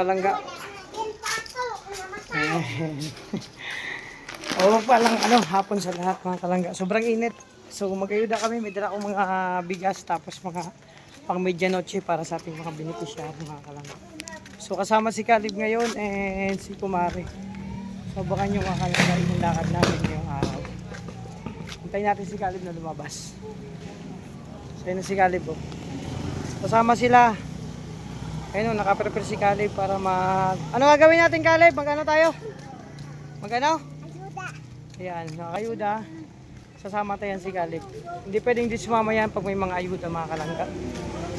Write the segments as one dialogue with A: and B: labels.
A: kalangga. Oo palang hapon sa lahat mga kalangga. Sobrang init. So mag-ayuda kami, may dala akong mga bigas tapos mga pang medianoche para sa ating mga beneficiary mga kalangga. So kasama si Caleb ngayon and si Kumare. So baka nyo mga kalangga yung lakad namin ngayong araw. Hintayin natin si Caleb na lumabas. So yun na si Caleb oh. Kasama sila. Ayun o, nakaprepare si Caleb para mag... Ano gagawin natin Caleb? Magano tayo? Magano?
B: Ayuda.
A: Ayan, nakayuda. Sasama tayo si Caleb. Hindi pwedeng di sumama yan pag may mga ayuda mga kalangga.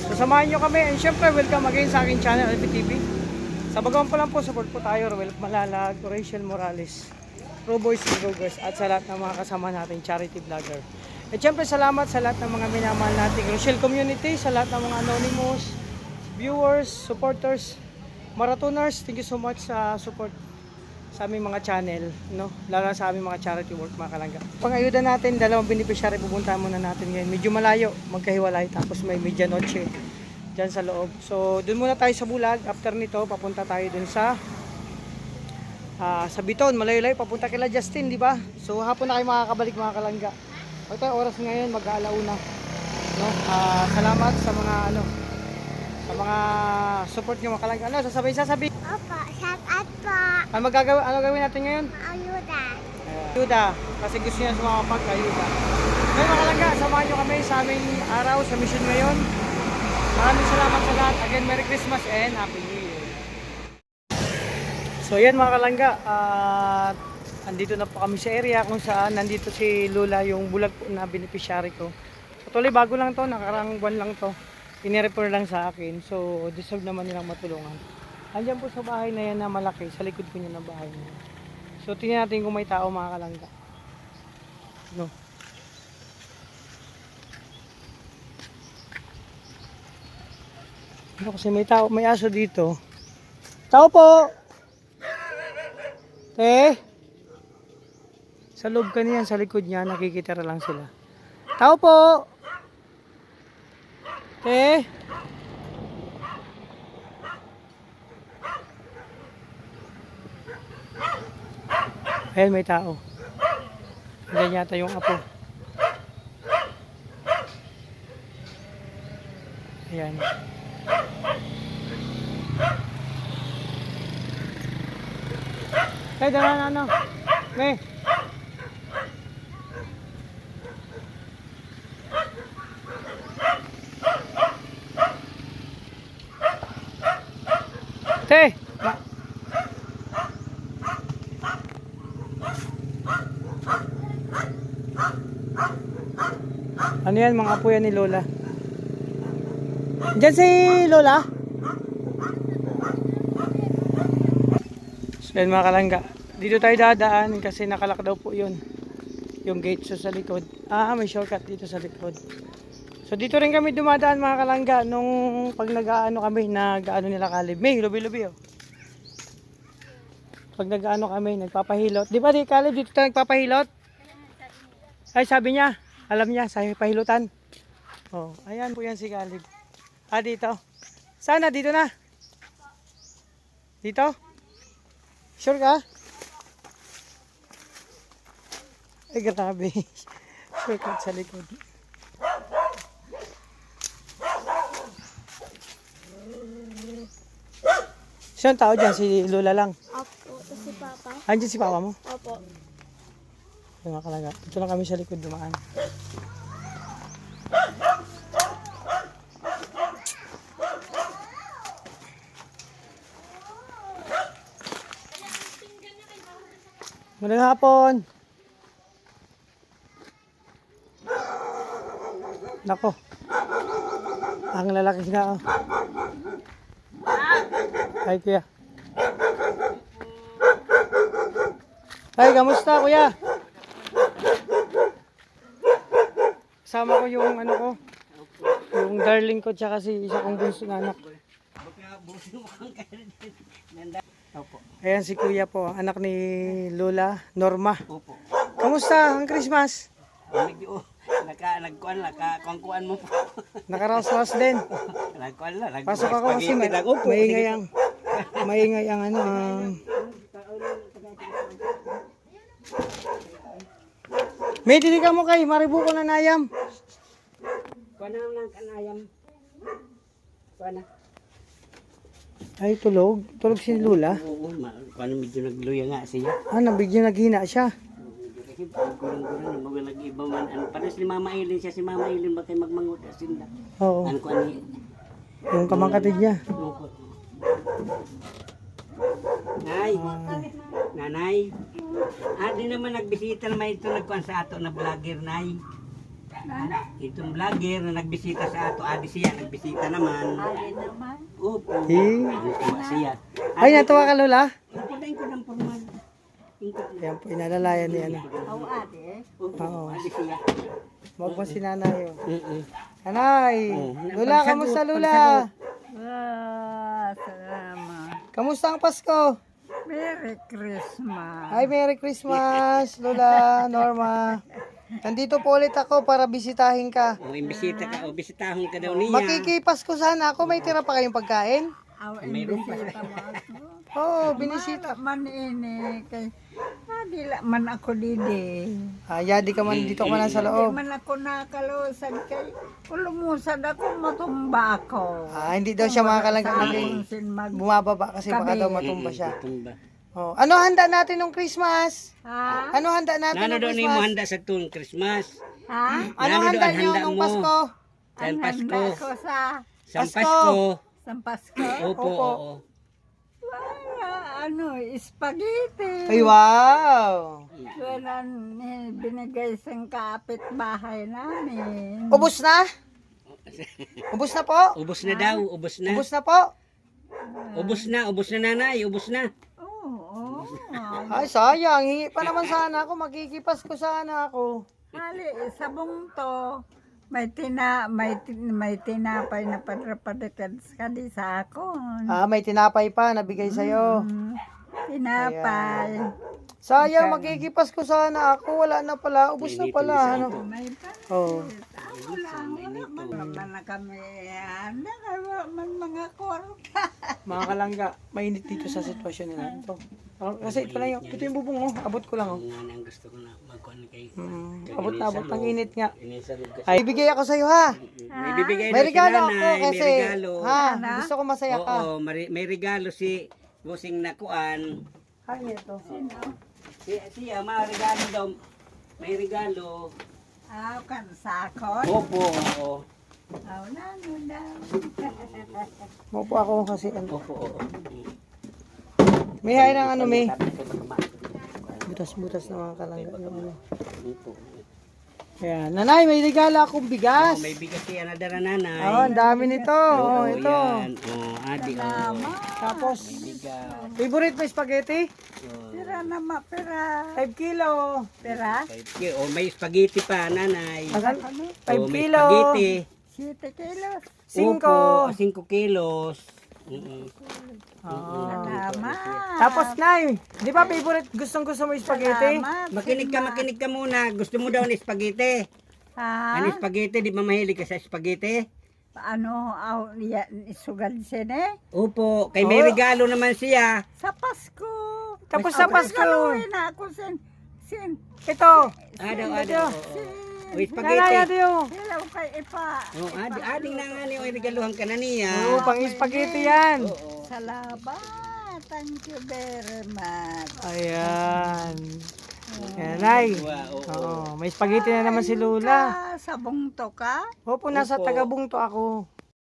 A: So samahan nyo kami and syempre welcome again sa aking channel LPTV. Sa bagawan pa lang po, support po tayo. Roel Malalag, Rachel Morales, Pro Boys and Go Girls at sa lahat ng mga kasama natin charity vlogger. At syempre salamat sa lahat ng mga minamahal nating Rochelle community, sa lahat ng mga anonymous, viewers, supporters, marathoners, thank you so much sa support sa aming mga channel, no? Lalo sa aming mga charity work mga kalangga. Pang-ayuda natin, dalawang beneficiary pupuntahan muna natin ngayon. Medyo malayo, magkahiwalay, tapos may medianoche dyan sa loob. So, dun muna tayo sa Bulag. After nito, papunta tayo dun sa Biton, malayo-layo, papunta kila Justin, di ba? So, hapon na kayo makakabalik mga kalangga. Ito, oras ngayon, mag-aalauna. No? Salamat sa mga sa mga support nyo mga kalangga. Ano, sasabihin?
B: Opo, shout out po.
A: Ano gagawin natin ngayon?
B: Ayuda.
A: Ayuda, kasi gusto niya sumama pag-ayuda. Ngayon mga kalangga, samahan nyo kami sa aming araw sa mission ngayon. Maraming salamat sa lahat. Again, Merry Christmas and Happy New Year. So yan mga kalangga, andito na po kami sa area kung saan nandito si Lola, yung bulag po na beneficiary ko. Patuloy, bago lang to, nakarang buwan lang to. Inirefer lang sa akin, so deserve naman nilang matulungan. Andiyan po sa bahay na yan na malaki, sa likod po niya ng bahay niya. So tingnan natin kung may tao mga kalangga. No. Ano kasi may tao, may aso dito. Tao po! Sa loob kanyan, sa likod niya, nakikitira lang sila. Tao po! Ayun, may tao. Ganyan yata yung apo. Ayan. Dala na ano. May. Ano yan, mga apo yan ni Lola. Diyan si Lola. So yan mga kalangga, dito tayo dadaan kasi nakalak daw po yun, yung gate sa likod. May shortcut dito sa likod. So dito rin kami dumadaan mga kalangga nung pag kami, nila Caleb. May lubi-lubi oh. Pag kami, nagpapahilot. Di ba di Caleb, dito tayo nagpapahilot? Ay sabi niya, alam niya, sa pahilutan. Oh, ayan po yan si Caleb. Dito. Sana, dito na. Dito? Sure ka? Ay, grabe. Shortcut sa likod. Saan tao dyan? Si Lola lang?
B: Opo, ito si Papa.
A: Andiyan si Papa mo?
B: Opo.
A: Yung mga kalangga. Ito lang kami sa likod dumaan. Magandang hapon. Nako. Ang lalaki na oh. Hi kuya. Hi, kamusta kuya? Kasama ko yung yung darling ko tsaka si isa kong bunso na anak. Ayan si kuya po, anak ni Lola, Norma.
C: Opo.
A: Kamusta ang Christmas?
C: Nagkuan mo po.
A: Nakaraos-raos din.
C: Nagkuan lang.
A: Pasok ako kasi maingay ang Maingay ang ano. May dili ka mo kay maribuko na nayam.
C: Kuha na lang kanayam. Kuha na.
A: Ay, tulog. Tulog si Lula.
C: Oo, kuha na medyo nagluya nga siya.
A: Ah, nabigyan naghina siya.
C: Kasi gurang-gurang na mga nag-iba man. Ano, parang si Mama Eileen siya. Si Mama Eileen ba kayo magmangot asin na?
A: Oo.
C: Ano ko ani?
A: Yung kamangkatid niya.
C: Nay, nanay. Di naman nagbisita naman ito nagkuhan sa ato na vlogger, nay. Itong vlogger na nagbisita sa ato, siya nagbisita naman. Opo. Natuwa siya.
A: Ay, natuwa ka, Lola?
C: Ingkudain ko ng formal.
A: Yan po, inalalayan ni ano.
C: Opo,
A: Oo.
C: siya.
A: Huwag mo si nanay. Nanay! Lula, kamusta Lula?
D: Salamat.
A: Kamusta ang Pasko?
D: Merry Christmas.
A: Ay, Merry Christmas, Lola, Norma. Nandito po ulit ako para bisitahin ka.
C: Imbisita ka, bisitahon ka daw niya.
A: Makikipasko sana ako. May tira pa kayong pagkain?
C: Mayroon pa.
A: Oo, binisita.
D: Manini kay dila man ako didi.
A: Yadi ka man dito ka man sa
D: Di
A: loob.
D: man ako nakalusad kay ulumusad ako matumba ako.
A: Hindi daw siya makakalangkang
D: Sa
A: natin.
D: akong sin mag
A: Bumababa kasi baka
D: Kami.
A: daw matumba siya.
C: Tumba.
A: Oh, ano handa natin ng Christmas?
D: ha?
A: Ano handa natin
C: Nano
A: ng
C: daw ni mo
A: Christmas?
C: handa sa tuwing Christmas?
D: Ha?
A: Ano
C: Nano
A: handa
C: daw ang
A: niyo
C: handa
A: nung
C: mo?
A: Pasko?
C: Sa
D: Ang
C: Pasko.
D: handa ko sa
A: Pasko.
C: Pasko.
D: Pasko.
C: Opo,
A: Opo.
C: oo.
D: Spaghetti.
A: Ay, wow!
D: Wala binigay sa kapitbahay namin.
A: Ubus na? Ubus na po?
C: Ubos na daw, ubos na.
A: Ubus na po?
C: Ubos na nanay, ubos na.
D: Oo.
A: Ay, sayang. Hingi pa naman sana ako. Magkikipas ko sana ako.
D: Hali, sabong to. May tinapay na padrapadikad ka di sa akon.
A: May tinapay pa. Nabigay sa'yo.
D: Tinapay.
A: Sayang. Magkikipas ko sana ako. Wala na pala. Ubus na pala. Ano?
D: May
A: Oh.
D: wala naman na kami. Man mga korta.
A: Mga kalangga, mainit dito sa sitwasyon nila. Ito. Kasi ito lang yung, ito yung bubong oh. Abot ko lang oh.
C: Nga nang gusto ko na magkuhan kay.
A: Abot na abot. Ang init nga.
C: Inisarod kasi.
A: Ay, ibigay ako sa'yo ha.
C: May bibigay
A: May
C: daw si
A: regalo ako
C: nanay,
A: kasi.
C: may regalo.
A: Ha? Gusto ko masaya ka.
C: Oo, may regalo si Busing na kuan.
A: Ay, ito.
C: Siya, may regalo daw. May regalo.
D: Kan sa akon.
C: Opo, oo.
D: Nano daw.
A: Maupo ako kasi ano.
C: Opo, oo.
A: May hay ng ano may. Butas-butas na mga kalangga. Yung ano.
C: Opo.
A: Ayan. Nanay, may regalo akong bigas.
C: May bigas siya na dara nanay.
A: Ang dami nito. Oh,
C: Oo,
A: ito.
C: yan. Adi,
A: Tapos,
C: bigas.
A: favorite mo spaghetti?
D: Pera na mapera.
A: 5 kilo.
D: Pera?
C: May spaghetti pa, nanay.
A: 5
C: May
A: kilo.
C: spaghetti.
D: 7 kilos.
A: 5.
C: Opo, 5 kilos.
D: Salamat.
A: Tapos, Nay, di ba favorite gustong-gusto mo yung spaghetti?
D: Salamat.
C: Makinig ka muna. Gusto mo daw ng spaghetti?
D: Ha?
C: Ano spaghetti? Di ba mahilig ka sa spaghetti?
D: Ano, sugad sine?
C: Opo, kay may regalo naman siya.
D: Sa Pasko.
A: Tapos sa Pasko.
D: Galuhin ako sin.
A: Ito.
C: Ado. O
A: Nanay,
C: spaghetti.
A: ito yung.
D: Hello kay Ipa.
C: Oh, ading na nga niyo ay regaluhan ka na niya.
A: Oo, pang spaghetti yan.
D: Salamat. Thank you very much.
A: Ayan. Ayan, Nay. Oo, may spaghetti na naman si Lula.
D: Sabong to ka?
A: Opo, nasa Tagabungto ako.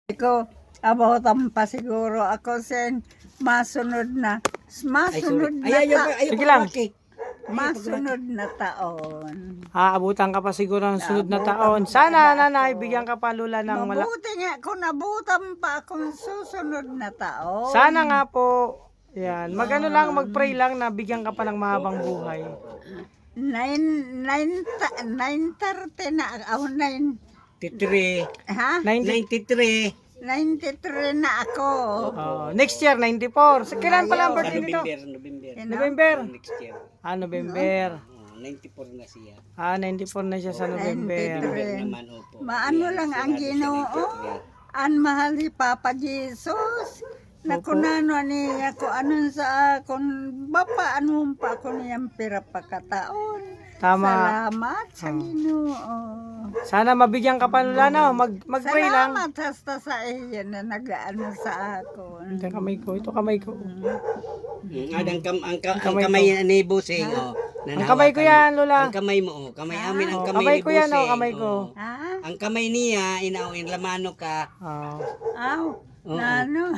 D: Ikaw, abotan pa siguro ako sin masunod na. Masunod na
A: Sige lang.
D: Masunod na taon.
A: Abutan ka pa siguro ng sunod na taon. Sana, Nanay, bigyan ka pa Lula ng
D: Mabuti nga kung nabutan pa akong susunod na taon.
A: Sana nga po. Yan. Magano lang, mag-pray lang na bigyan ka pa ng mahabang buhay.
D: 9:30 na ako.
C: 93.
D: Ha?
C: 93.
D: 93 na ako.
A: Next year, 94. Sa kailan pala ang birthday nito?
C: November.
A: November.
C: Next year.
A: November.
C: 94 na siya.
A: 94 na siya sa November.
C: Naman, opo.
D: Maano lang ang Ginoo. Ang mahal ni Papa Jesus. Nakunano ni ako anon sa akon bapa anong pa ako niyang pira pagkataon.
A: Tama.
D: Salamat sa Ginoo.
A: Sana mabigyan ka pa Lola, no? Mag-pray lang.
D: Salamat hasta sa iyo na nagaano sa akon.
A: Ito kamay ko, ito kamay ko.
C: Ang kamay ni Busing, oh.
A: Ang kamay ko yan, Lola.
C: Ang kamay mo, oh. Kamay amin, ang kamay
A: Kamay
C: ni
A: ko yan,
C: Busing.
A: oh, kamay ko.
C: oh.
D: Ha?
C: Ang kamay niya, inauin lamano ka.
A: Oh.
D: Aw,
C: Oo.
D: nano.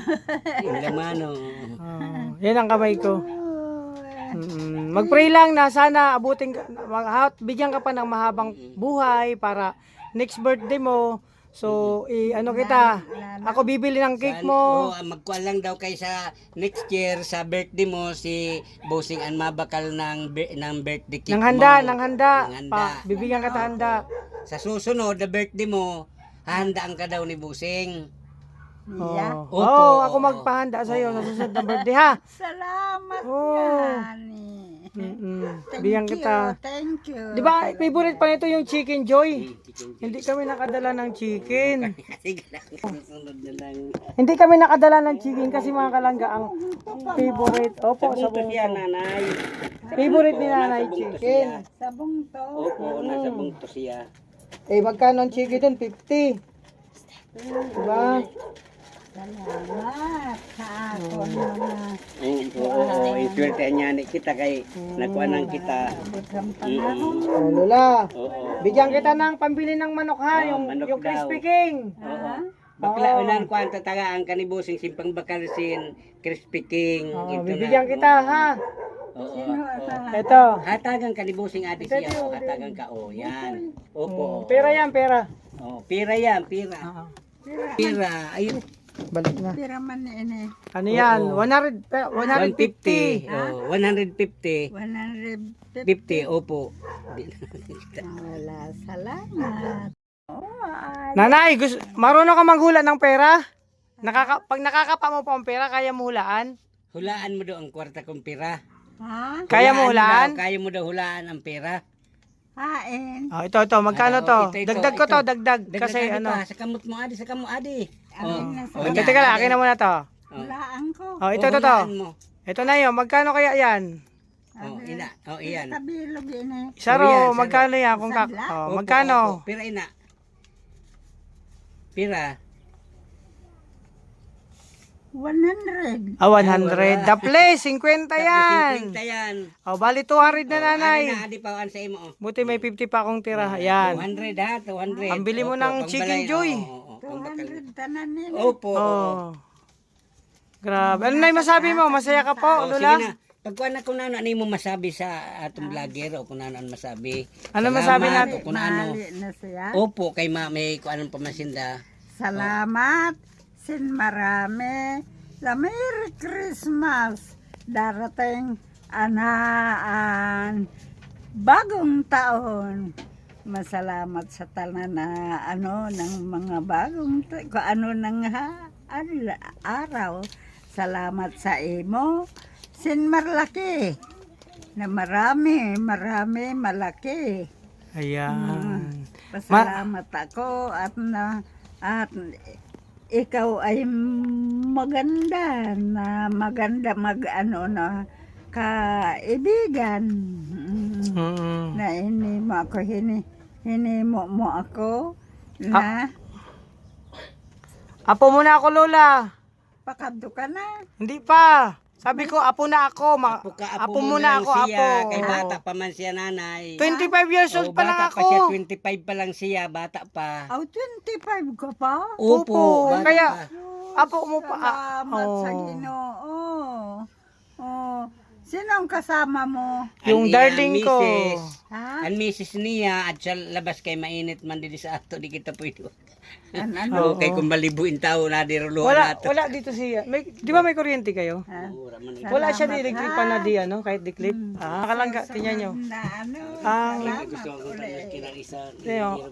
C: Yung lamano.
A: Oh. Yan ang kamay ko. Mag-pray lang na sana abutin ka, bigyan ka pa ng mahabang buhay para next birthday mo. So, ano kita, ako bibili ng cake mo.
C: Magkuhan lang daw kay sa next year sa birthday mo si Busing ang mabakal ng birthday cake
A: Nang handa,
C: mo.
A: nang handa.
C: Nang handa.
A: Pa, bibigyan ka ta handa.
C: Sa susunod na birthday mo, hahandaan ka daw ni Busing.
D: Yeah.
A: Oh.
C: Opo.
A: Oh, ako magpahanda sa iyo sa susunod na birthday ha.
D: Salamat
A: Oh.
D: gani.
A: Bigyan kita.
D: Thank you.
A: Di ba, favorite pa nito yung Chicken Joy? Hindi kami nakadala ng chicken.
C: Sige lang, susunod na lang.
A: Hindi kami nakadala ng chicken kasi mga kalangga ang favorite. Opo,
C: Sabong to
A: sabong
C: siya,
A: to.
C: nanay.
A: Favorite ni
C: Opo,
A: nanay
C: nasabong to
A: chicken.
C: siya.
D: Sabong to.
C: Opo, nasabong to siya.
A: Eh, magkano ang chicken doon? 50. Diba?
D: Salamat sa akon mga
C: Oo, iswerte niya ni kita kay nakuha kita.
D: butang panahon.
A: Oh, Lola.
C: Oo.
A: Bigyan kita ng pambili ng manok ha,
C: Oh,
A: yung,
C: manok
A: yung
C: daw.
A: Crispy King.
C: Oo. Bakla unan ko ang tatagaan kanibusing simpang bakalsin, Crispy King.
A: Oh,
C: ito na.
A: bibigyan kita ha.
C: Oo.
D: Sino ata?
A: Ito.
C: Hatagan kanibusing ate siya. Oh, hatagan ka. Oh, yan. Opo.
A: Pera yan, pera.
C: Oh, pira yan, pira. Pira. Ayun.
A: Balik na.
D: Pira man ni ini.
A: Ano yan? 150.
C: 150. Oh, 150.
D: 150.
C: 50, opo.
D: Wala, salamat. Oh, ay.
A: Nanay, marunong ka manghula ng pera? Pag nakakapa mo pa ang pera, kaya mo hulaan?
C: Hulaan mo daw ang kwarta kong pira.
D: Ha?
A: Kaya mo hulaan?
C: Kaya mo daw hulaan ang pera.
D: Hain.
A: Oh, ito, magkano to?
C: Ito,
A: Dagdag ko
C: ito.
A: to, dagdag. Kasi
C: Dagdagan
A: ano.
C: pa, sa kamot mo adi, sa kamot adi.
D: Amin na sa
C: Oh,
A: Teka lang, akin na muna to.
D: hulaan ko.
A: Oh, ito,
C: hulaan mo.
A: Ito na yun, magkano kaya yan?
C: Oh, ina. Oh, iyan.
D: Kabilog ini.
A: Saro,
C: Saro.
A: magkano yan? Kung
C: Opo,
A: magkano?
C: opo. Pira ina. Pira.
D: 100.
A: 100. The place, 50 yan.
C: 50 yan.
A: Oh, bali 200 na nanay.
C: Adi na, adi pa sa imo. Oh.
A: Buti may 50 pa akong tira. Yan.
C: 200 ha, 200.
A: Pambili mo
C: Opo,
A: ng
C: pangbalay,
A: Chicken Joy.
C: pambakal.
D: 200 tanan nila.
C: Opo.
A: Oh. Grabe. Ano na yung masabi mo? Masaya ka po,
C: Oh, sige
A: Lola?
C: na. Pagkuha na kung ano mo masabi sa atong vlogger o kung ano masabi.
A: Ano masabi
C: Salamat,
A: natin?
C: o kung ano.
D: Mali na siya.
C: Opo, kay may kung anong pamasinda.
D: Salamat. Sin marami. Sa Merry Christmas. Darating anaan. Bagong taon. Masalamat sa tanan na ano ng mga bagong kung ano ng araw. Salamat sa imo. Sin marlaki. Na marami, malaki.
A: Ayan.
D: Pasalamat ako at ikaw ay maganda mag-ano na kaibigan. Na ini mo ako hinimo mo ako na
A: Apo muna ako, Lola.
D: pakadto ka na.
A: Hindi pa. Sabi ko, apo na ako. Apo muna ako,
C: lang
A: apo.
C: siya, kay bata pa man siya nanay.
A: 25 years old
C: Oh,
A: pa lang
C: bata pa siya,
A: ako.
C: 25 pa lang siya, bata pa.
D: Aw 25 ka pa?
A: Opo,
C: bata
A: kaya
C: pa.
A: apo mo pa.
D: Salamat sa Ginoo. Oh. Sino ang kasama mo?
A: Yung
C: Ang
A: darling ko.
C: misis.
D: Ha?
C: Ang misis niya at sa labas kay mainit man din sa ato, di kita pwede.
D: Ano?
C: Oh, kay kung malibuin tao na di ruluhan
A: Wala,
C: nato.
A: wala dito siya. Di ba may kuryente kayo?
C: Mura man ito.
A: Wala siya di electric pa na di ano, kahit di clip. Kalangga, tingnan nyo.
D: Na ano?
A: Ang,
C: Gusto ko kinang isa.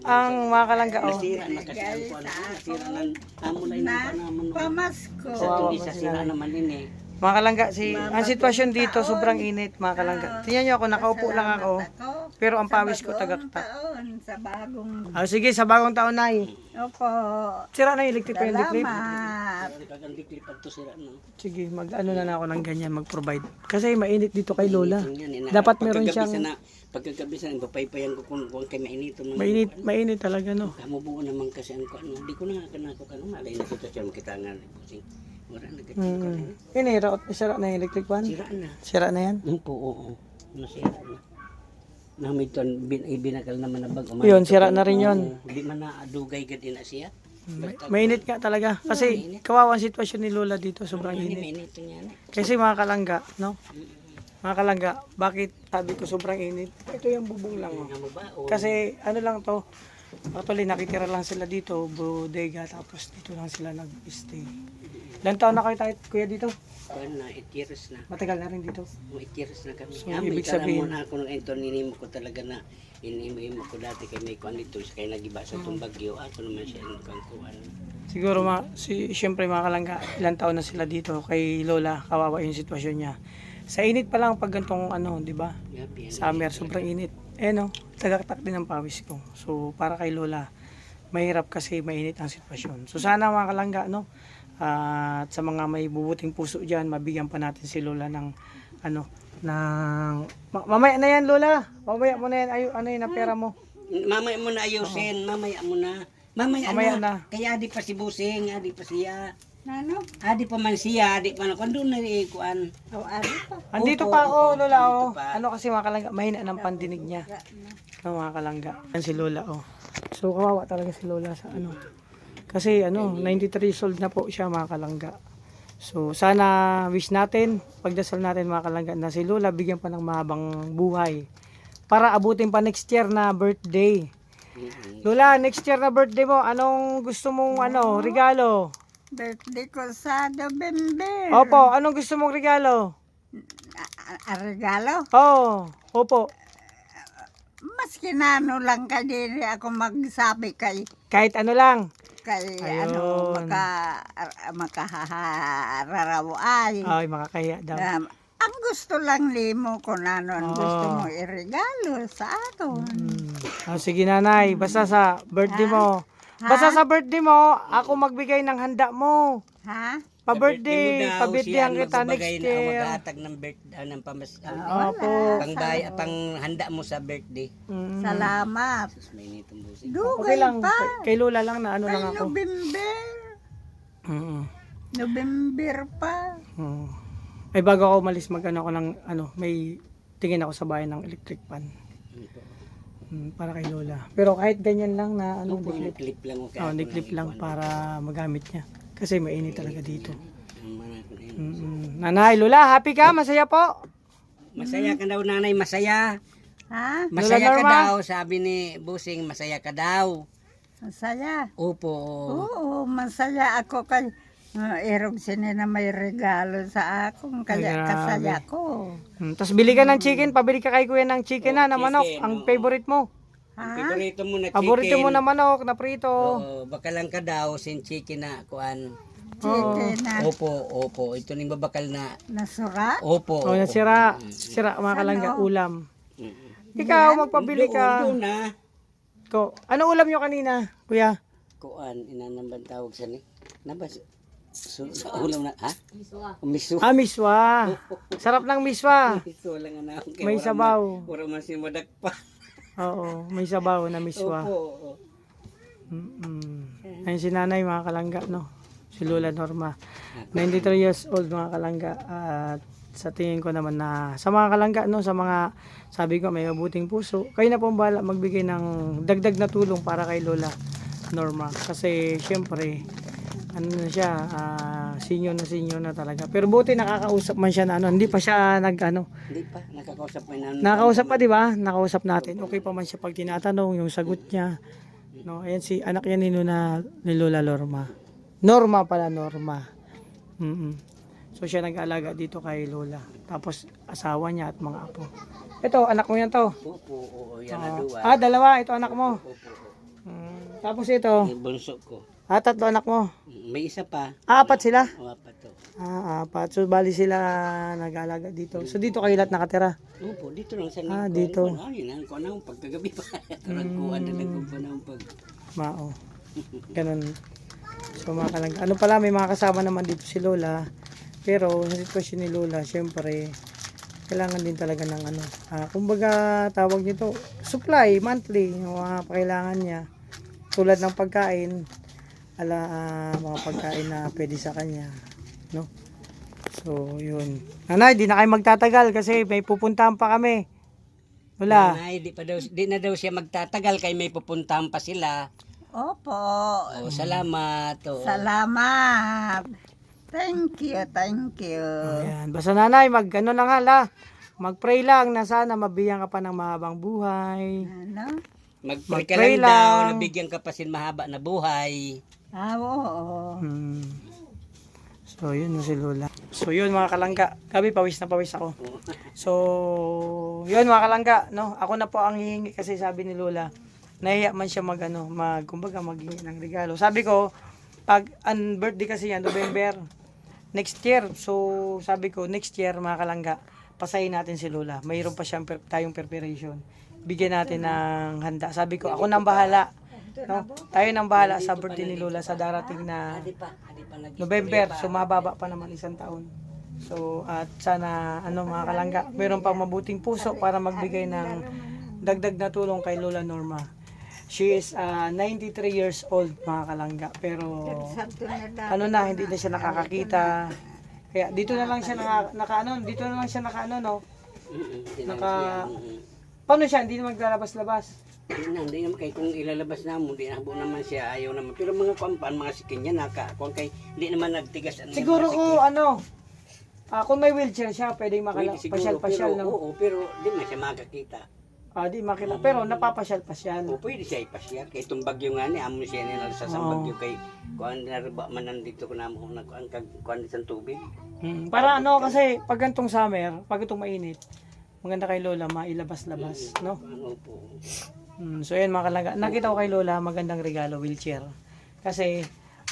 A: ang mga kalangga, oh.
C: Sira na kasi ang kuwan. Sira ng amulay ng panamon.
D: Pamasko.
C: Itong isa sira naman din eh.
A: Mga kalangga, ang sitwasyon dito sobrang init, mga kalangga. Tingnan nyo ako, nakaupo lang ako. Pero ang pawis ko
D: Sa
A: tagakta.
D: taon, sa bagong...
A: Ah, sige, sa bagong taon na
D: Opo,
A: sira na yung electric pa yung electric.
D: salamat.
C: Kagandikli pag to sira no.
A: Sige, mag-ano na ako ng ganyan, mag-provide. Kasi mainit dito kay Lola. Dapat meron siyang...
C: Pagkagabi sa papaypayan ko kung kay mainito no.
A: Mainit talaga, no?
C: Kamu buo naman kasi ang ano, di ko na kanako kanu malay na sitwasyon kita nga busing. Wala na gati ko.
A: Sira na yung electric pan?
C: Sira na.
A: Sira na yan?
C: Po, oo. Nasira na. Namiton binakal naman na bag.
A: Yun, sira na rin yun.
C: Di man na adugay gad na siya.
A: Mainit nga talaga. Kasi kawawa ang sitwasyon ni Lola dito, sobrang init.
C: Mainit niya na.
A: Kasi mga kalangga, no? Mga kalangga, bakit sabi ko sobrang init? Ito yung bubong lang, oh.
C: Ano ba? O,
A: Kasi ano lang to, actually nakitira lang sila dito, bodega, tapos dito lang sila nag-stay. Ilan taon na kayo kuya dito?
C: na 8 years na.
A: Matagal na rin dito.
C: 8 years na kami.
A: So,
C: May
A: ibig sabihin-
C: mo na ako nung ito, ninimo ko talaga na inimo ko dati kay may kuan dito sa kay nagiba sa itong bagyo. Ako naman siya yung kuan.
A: Siguro siyempre mga kalangga, ilang taon na sila dito kay Lola, kawawa yung sitwasyon niya. Sa init pa lang pag gantong ano, di ba?
C: Gabi,
A: Summer, sobrang init. Eh no, tagaktak din ang pawis ko. So para kay Lola, mahirap kasi mainit ang sitwasyon. So sana mga kalangga, no? At sa mga may bubuting puso diyan, mabigyan pa natin si Lola ng ano, ng mamaya na yan Lola. Mamaya mo na yan, ano yun na pera mo.
C: Mamaya mo na ayusin, mamaya mo na. Mamaya
A: Mamaya
C: na.
A: na.
C: Kaya adi pa si Busing, adi pa siya.
D: Nano?
C: Adi pa man siya, adi pa na. Kung doon na kuan.
D: O, ano pa?
A: Andito
C: Opo,
A: pa oh Lola oh.
C: andito pa.
A: Ano kasi mga kalangga, mahina ng pandinig niya. Mga kalangga. Yan si Lola oh. So kawawa talaga si Lola sa ano. Kasi ano, 93 years old na po siya mga kalangga. So sana wish natin, pagdasal natin mga kalangga na si Lola bigyan pa ng mahabang buhay. Para abutin pa next year na birthday. Lola, next year na birthday mo, anong gusto mong ano, regalo?
D: Birthday ko sa November.
A: Opo, anong gusto mong regalo?
D: Regalo?
A: Oo, opo.
D: Maski na ano lang kadiri ako magsabi kay
A: Kahit ano lang.
D: ano
A: Ayun.
D: makahararaw ay.
A: Ay, makakaya daw.
D: Ang gusto lang limo ko na nun,
A: Oo.
D: gusto mo iregalo sa akin.
A: Oh, sige nanay, basta sa birthday mo. Basta sa birthday mo, ako magbigay ng handa mo.
D: Ha?
A: Pa-birthday, pa-birthdayan kita next year.
C: Maghatag ng birthday ng pamas.
A: Opo.
C: Pang handa mo sa birthday.
A: Mm.
D: Salamat.
C: May nitong Busing.
A: Okay
D: Dugay
A: lang,
D: pa.
A: kay Lola lang na ano
D: Ay,
A: lang ako.
D: November.
A: Mm.
D: November pa.
A: Oo. Ay bago ako umalis mag-ano ako ng ano, may tingin ako sa bahay ng electric pan. Para kay Lola. Pero kahit ganyan lang na ano,
C: Ano
A: declip.
C: clip lang mo
A: Oh, declip lang para magamit niya. Kasi mainit talaga dito. Nanay, Lola, happy ka? Masaya po?
C: Masaya ka daw nanay, masaya.
D: Ha?
C: Masaya
A: Lola
C: ka
A: Norma?
C: daw, sabi ni Busing, masaya ka daw.
D: Masaya.
C: Opo.
D: Oo, masaya ako kay erog sini na may regalo sa akong kaya
A: Grabe.
D: kasaya ko.
A: Tapos bili ka ng chicken, pabili ka kay kuya ng chicken na manok.
C: chicken,
A: Ang
C: oo.
A: favorite mo.
D: Ha?
C: Paborito mo na chicken.
A: Paborito mo na manok na prito.
C: Oo, baka lang ka daw, sin chicken na kuan.
D: Chicken na
C: Opo. Ito ning babakal na.
D: nasura.
C: Opo.
A: Oh, sira mga kalangga, ulam. Ikaw, magpabili ka.
C: Doon na.
A: Ano ulam nyo kanina, kuya?
C: Kuan, inanamban tawag sa ni. Nabas. Sa ulam na, ha? Miswa.
A: Ah, miswa. Sarap ng miswa.
C: Miswa lang na ako.
A: May sabaw.
C: Puro man si Madak pa.
A: Oo, may sabaw na miswa.
C: Opo.
A: Ayun si nanay mga kalangga, no? Si Lola Norma. 93 years old mga kalangga. At sa tingin ko naman na sa mga kalangga, no? Sa mga, sabi ko, may mabuting puso. Kayo na pong bahala magbigay ng dagdag na tulong para kay Lola Norma. Kasi, syempre, ano na siya, senior na talaga. Pero buti nakakausap man siya na ano, hindi pa siya
C: Hindi pa, nakakausap mo na.
A: Nakausap pa, di ba? Nakausap natin. Okay pa man siya pag tinatanong, yung sagot niya. No, ayan si anak niya ni Lola Norma. Norma pala, Norma. So siya nag-aalaga dito kay Lola. Tapos asawa niya at mga apo. Ito, anak mo yan to.
C: Opo, yan na duwa.
A: Dalawa, ito anak mo.
C: Opo.
A: Tapos ito,
C: Yung bunso ko.
A: Tatlo anak mo.
C: May isa pa.
A: Apat sila?
C: O, apat to.
A: Apat. So, bali sila nag-aalaga dito. So, dito kayo lahat nakatira.
C: Opo, dito lang sa
A: Dito.
C: Ayun ang kuha na pagkagabi pa. Tarangkuhan na nagkuha na pag...
A: Mao. Ganun. So, mga kalangga. Ano pala, may mga kasama naman dito si Lola. Pero, sa sitwasyon ni Lola, syempre, kailangan din talaga ng ano. Kumbaga, tawag nito, supply, monthly, yung mga kailangan niya. Tulad ng pagkain, mga pagkain na pwede sa kanya. No? So, yun. Nanay, di na kayo magtatagal kasi may pupuntahan pa kami. Wala.
C: Nanay, di na daw siya magtatagal kay may pupuntahan pa sila.
D: Opo.
C: O, salamat. O.
D: Salamat. Thank you, thank you.
A: Ayan. Basta nanay, ano lang hala. Mag-pray lang na sana mabigyan ka pa ng mahabang buhay.
D: Ano?
C: Mag-pray ka
A: Mag-pray
C: lang daw,
A: lang.
C: nabigyan ka pa sin mahaba na buhay.
D: Oo.
A: So, yun na si Lola. So, yun mga kalangga. Gabi, pawis na pawis ako. So, yun mga kalangga. No? Ako na po ang hihingi kasi sabi ni Lola, nahiya man siya kumbaga maghingi ng regalo. Sabi ko, pag birthday kasi yan, November, next year. So, sabi ko, next year mga kalangga, pasayin natin si Lola. Mayroon pa siyang tayong preparation. Bigyan natin ng handa. Sabi ko, ako nang bahala. No? Tayo nang bahala sa birthday ni Lola sa darating na
C: Adi pa
A: November. So, mababa pa naman isang taon. So, at sana, mga kalangga, mayroon pang mabuting puso para magbigay ng dagdag na tulong kay Lola Norma. She is 93 years old, mga kalangga. Pero, hindi na siya nakakakita. Kaya, dito na lang siya paano siya? Hindi na maglalabas-labas.
C: Hindi naman kay kung ilalabas na mo, hindi na po naman siya, ayaw naman. Pero mga kumpan, mga sikin niya, kung kay, hindi naman nagtigas.
A: Siguro kung may wheelchair siya, pwedeng pasyal-pasyal.
C: Oo, pero di na siya makakita.
A: Di makita. Pero napapasyal-pasyal.
C: O pwede siya ipasyal. Kay itong bagyo nga ni, amo siya nila sa bagyo kay kuan narba man nandito ko namo na kuan sa tubig.
A: Para kasi pag gantong summer, pag itong mainit, maganda kay Lola mailabas-labas, no?
C: Ano po.
A: So yan mga kalangga, nakita ko kay Lola magandang regalo, wheelchair. Kasi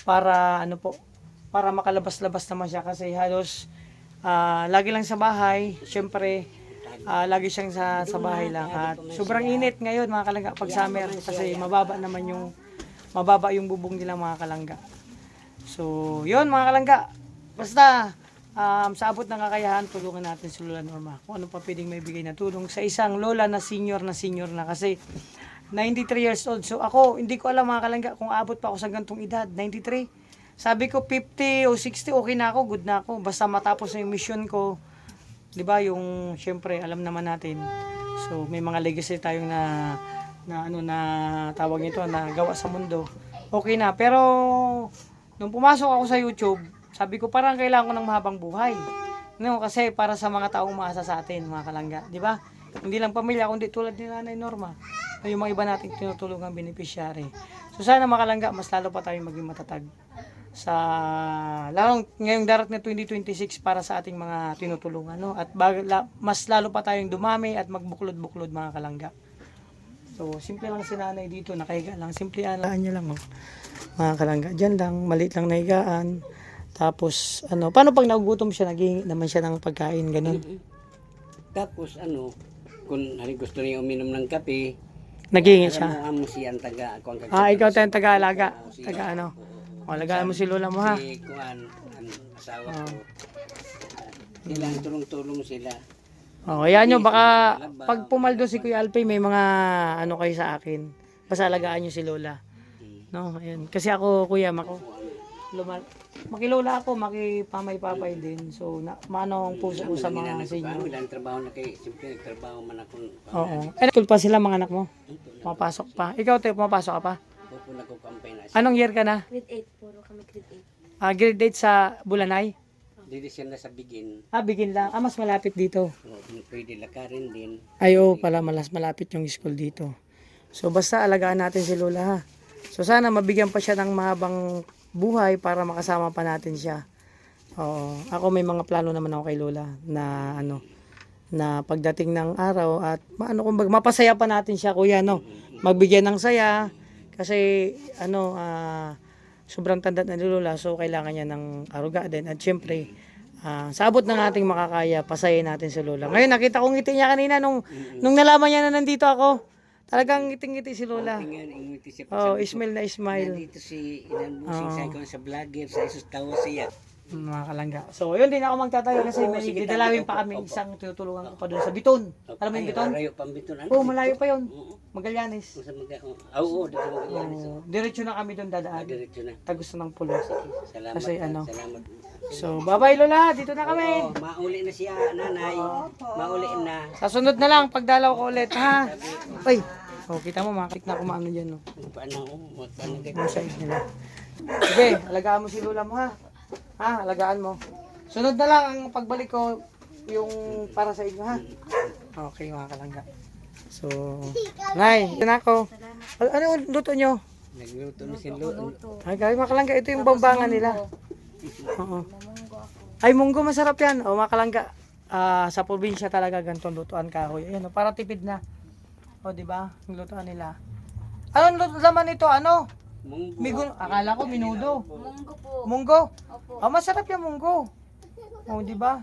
A: para para makalabas-labas naman siya kasi halos lagi lang sa bahay, syempre lagi siyang sa bahay lang at sobrang init ngayon mga kalangga pag summer kasi mababa yung bubong nila mga kalangga. So, yun mga kalangga. Basta sa abot ng kakayahan, tulungan natin si Lola Norma. Kung ano pa pwedeng may bigay na tulong sa isang lola na senior na kasi 93 years old. So ako, hindi ko alam mga kalangga kung abot pa ako sa gantong edad, 93. Sabi ko 50 o 60 okay na ako, good na ako. Basta matapos na yung mission ko. 'Di ba? Yung syempre alam naman natin. So may mga legacy tayong na tawag nito na gawa sa mundo. Okay na. Pero nung pumasok ako sa YouTube, sabi ko parang kailangan ko ng mahabang buhay. No, kasi para sa mga taong umaasa sa atin, mga kalangga, 'di ba? Hindi lang pamilya kundi tulad ni Nanay Norma. Yung mga iba nating tinutulungang beneficiary. So sana mga kalangga, mas lalo pa tayong maging matatag sa lalong ngayong darat na 2026 para sa ating mga tinutulungan, no? At mas lalo pa tayong dumami at magbuklod-buklod mga kalangga. So simple lang si Nanay dito, nakahiga lang, simple niya lang, oh. Mga kalangga, diyan lang, maliit lang na higaan. Tapos paano pag nagugutom siya, naghihingi naman siya ng pagkain, ganun.
C: Tapos kung gusto niya uminom ng kape,
A: Naghihingi siya.
C: Amo siya ang taga
A: Ikaw tayong taga-alaga. Alagaan mo si Lola mo, ha?
C: Si Kuan, ang asawa ko. Sila, tulong-tulong sila.
A: Ayan nyo, baka pag pumaldo si Kuya Alpay, may mga kayo sa akin. Basta alagaan nyo si Lola. No, ayan. Kasi ako, Kuya, makilola ako, makipamay-papay din. So, maano ang puso ko sa mga senior.
C: Ilang trabaho na kay, simple nagtrabaho man ako.
A: Oo. Tulad pa sila mga anak mo? Pumapasok pa. Ikaw, pumapasok ka pa?
C: Opo, nagkukampay na siya.
A: Anong year ka na?
B: Grade 8, puro kami grade 8.
A: Grade 8 sa Bulanay?
C: Dito siya na sa Bigin.
A: Bigin lang. Mas malapit dito.
C: Pwede lakarin din.
A: Pala, malapit yung school dito. So, basta alagaan natin si Lola, ha? So, sana mabigyan pa siya ng mahabang buhay para makasama pa natin siya. Ako may mga plano naman ako kay Lola na na pagdating ng araw at kumbaga mapasaya pa natin siya, Kuya, no? Magbigyan ng saya kasi sobrang tanda na ni Lola, so kailangan niya ng aruga din. At syempre, sa abot ng ating makakaya, pasayin natin si Lola. Ngayon, nakita ko ngiti niya kanina nung nalaman niya na nandito ako. Talagang ngiting-ngiti si Lola.
C: Tingnan, ingwiti siya.
A: Oh, smile na smile.
C: Nandito si Inan Busing sa ikaw sa vlogger, sa isus tawa siya.
A: Mga kalangga. So, yun din ako magtatayo kasi may
C: sige,
A: didalawin pa
C: opo,
A: kami.
C: opo.
A: Isang tutulungan ko pa doon sa Biton. Alam mo yung Biton?
C: Malayo pang Biton.
A: Oo, malayo pa yun. Magallanes.
C: Oo, dito Magallanes.
A: Diretso na kami doon dadaan.
C: Diretso na.
A: Tagusto ng pulo.
C: Salamat.
A: Kasi ano.
C: Salamat.
A: So, bye-bye Lola. Dito na kami.
C: Oo, mauli na siya, nanay. Mauli na.
A: Sa sunod na lang, pagdalaw ko ulit, ha? Ay, kita mo, makakik na kumaano dyan, no?
C: Paano kayo?
A: Yung side nila. Sige, alagaan mo si Lola mo, ha? Ha, alagaan mo. Sunod na lang ang pagbalik ko, yung para sa inyo, ha? Okay, mga kalangga. So, Nay, yun ako. Ano luto nyo?
C: Nagluto na si Lolo.
A: Ay, guys, mga kalangga, ito yung bambangan nila. Oo. Ay, munggo, masarap yan. O, mga kalangga, sa probinsya talaga ganitong lutuan kahoy. Ayan, para tipid na. O, di ba? Yung lutuan nila. Anong laman nito? Ano?
C: Munggo.
A: Akala ko minudo.
B: Munggo po.
A: Munggo.
B: Opo.
A: Masarap yung munggo. O, di ba?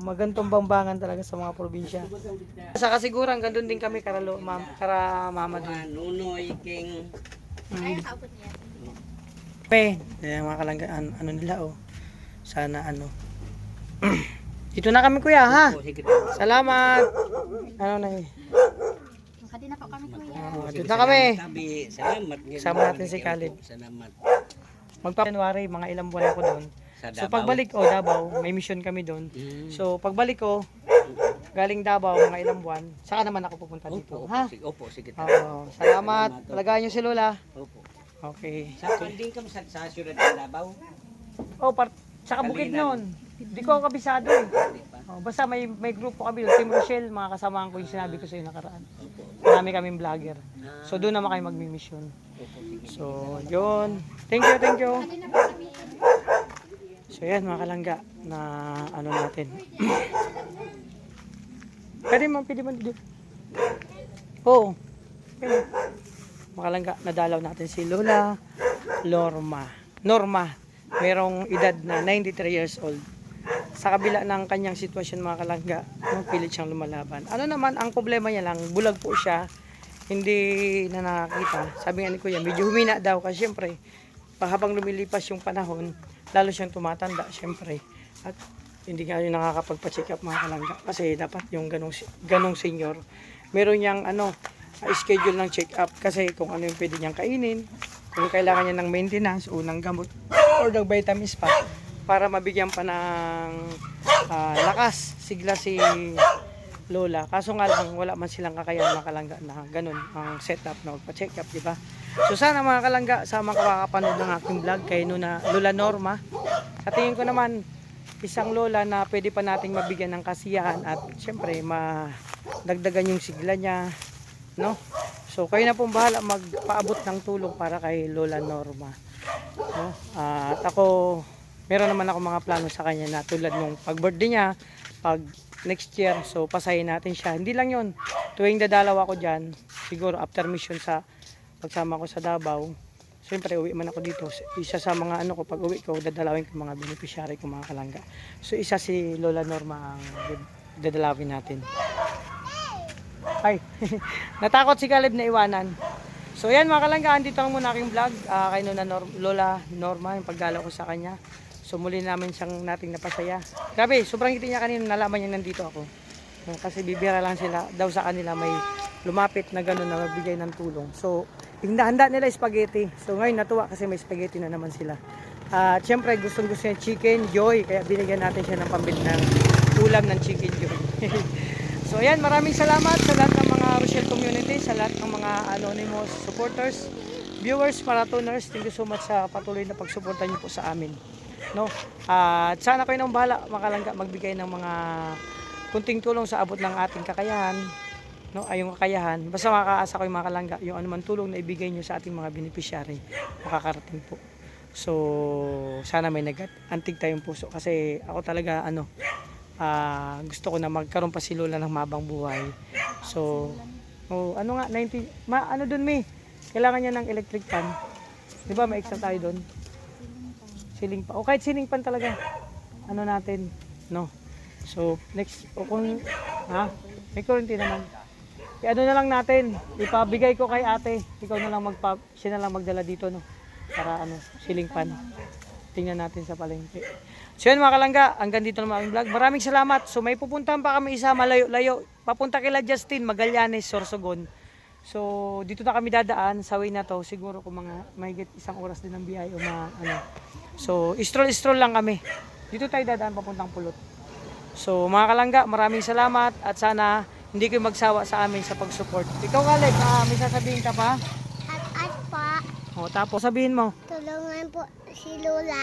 A: Magantong bambangan talaga sa mga probinsya. Sa kasiguran, gandun din kami kara mama din.
C: Nunoy, King.
B: Ay, nakabot niya.
A: Mga kalangga, ano nila, oh. Sana, ano. Dito na kami, kuya, ha? Salamat. Ano na, eh.
B: Makadi na po kami, kuya.
A: Dito na kami.
C: Salamat.
A: Sama natin si Khalid.
C: Salamat.
A: January, mga ilang buwan ako doon.
C: Sa
A: So,
C: Davao.
A: pagbalik, Davao, may mission kami doon. So, pagbalik ko, galing Davao, mga ilang buwan, saka naman ako pupunta dito. Ha?
C: Opo, sige.
A: Oo, salamat. Talagaan nyo si Lola.
C: Opo.
A: Okay.
C: Sa kanding kami sa syudad ng Davao.
A: Sa kabukid nun. Di ko ako kabisado eh. Basta may grupo kami doon. Team Rochelle, mga kasamahan ko yung sinabi ko sa iyo nakaraan. Marami kaming vlogger. So doon naman kayo magmi-mission. So yun. Thank you. So yan mga kalangga na ano natin. Pwede man dito. Oo. Okay. Mga kalangga, nadalaw natin si Lola Norma. Merong edad na 93 years old. Sa kabila ng kanyang sitwasyon mga kalangga, pilit siyang lumalaban. Ano naman, ang problema niya lang, bulag po siya, hindi na nakakita. Sabi nga ni Kuya, medyo humina daw kasi syempre, habang lumilipas yung panahon, lalo siyang tumatanda syempre. At hindi nga yung nakakapagpa-check up mga kalangga. Kasi dapat yung ganong senior, meron niyang schedule ng check up kasi kung ano yung pwede niyang kainin, kung kailangan niya ng maintenance, unang gamot, or ng vitamins pa, para mabigyan pa ng lakas, sigla si Lola. Kaso nga lang, wala man silang kakayahan mga kalangga na ganun ang setup na magpa-check up, di ba? So sana mga kalangga, sa mga makakapanood ng aking vlog kay Lola Norma, sa tingin ko naman, isang lola na pwede pa nating mabigyan ng kasiyahan at syempre madagdagan yung sigla niya, no? So kayo na pong bahala magpaabot ng tulong para kay Lola Norma, no? At ako, meron naman ako mga plano sa kanya na tulad nung pag-birthday niya, pag next year, so pasahin natin siya. Hindi lang yun, tuwing dadalaw ako dyan, siguro after mission sa pagsama ko sa Davao, siyempre uwi man ako dito, isa sa mga ko, pag uwi ko, dadalawin ko mga beneficiary ko mga kalangga. So isa si Lola Norma ang dadalawin natin. Ay, natakot si Caleb na iwanan. So yan mga kalangga, andito lang muna aking vlog kay Lola Norma, yung pagdalaw ko sa kanya. So muli namin siyang nating napasaya. Grabe, sobrang ngiti niya kanina, nalaman niya nandito ako. Kasi bibira lang sila, daw sa kanila may lumapit na gano'n na magbigay ng tulong. So, handa nila spaghetti. So ngayon natuwa kasi may spaghetti na naman sila. At syempre gustong gusto niya chicken joy, kaya binigyan natin siya ng pambili ng ulam ng chicken joy. So ayan, maraming salamat sa lahat ng mga Rochelle community, sa lahat ng mga anonymous supporters, viewers, marathoners. Thank you so much sa patuloy na pagsuporta niyo po sa amin, no? At sana kayo nang bahala makalangga magbigay ng mga kunting tulong sa abot ng ating kakayahan, no? Ay yung kakayahan, basta makakaasa ko yung mga kalangga, yung anuman tulong na ibigay nyo sa ating mga beneficiary, makakarating po. So sana may nag-antig tayong puso kasi ako talaga gusto ko na magkaroon pa si Lola ng mabang buhay. So ano nga 90 dun kailangan niya ng electric fan. Di ba may extra tayo doon? Ceiling pa. O kahit ceiling pan talaga. Ano natin? No. So, next, o kung, ha? May kurente naman. Kaya ano na lang natin, ipabigay ko kay ate. Ikaw na lang siya na lang magdala dito, no? Para ano, ceiling pan. Tingnan natin sa palengke. So yan mga kalangga, hanggang dito na aming vlog. Maraming salamat. So may pupuntahan pa kami isa malayo-layo. Papunta kila Justin, Magallanes, Sorsogon. So dito na kami dadaan sa way na to. Siguro kung mga mahigit isang oras din ng biyahe o mga ano. So stroll lang kami. Dito tayo dadaan papuntang Pulot. So mga kalangga, maraming salamat at sana hindi kayo magsawa sa amin sa pag-support. Ikaw Caleb, may sasabihin ka pa?
B: At pa,
A: O tapos sabihin mo.
B: tulungan po si Lola.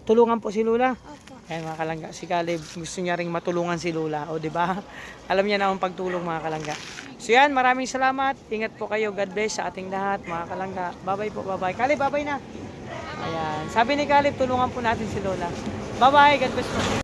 A: Tulungan po si Lula.
B: Opo.
A: Ayan mga kalangga, si Caleb gusto niya ring matulungan si Lula. O di ba? Alam niya na ang pagtulong mga kalangga. So yan, maraming salamat. Ingat po kayo. God bless sa ating lahat mga kalangga. Bye-bye po, bye-bye. Caleb, bye-bye na. Ayan. Sabi ni Caleb, tulungan po natin si Lola. Bye-bye. God bless po.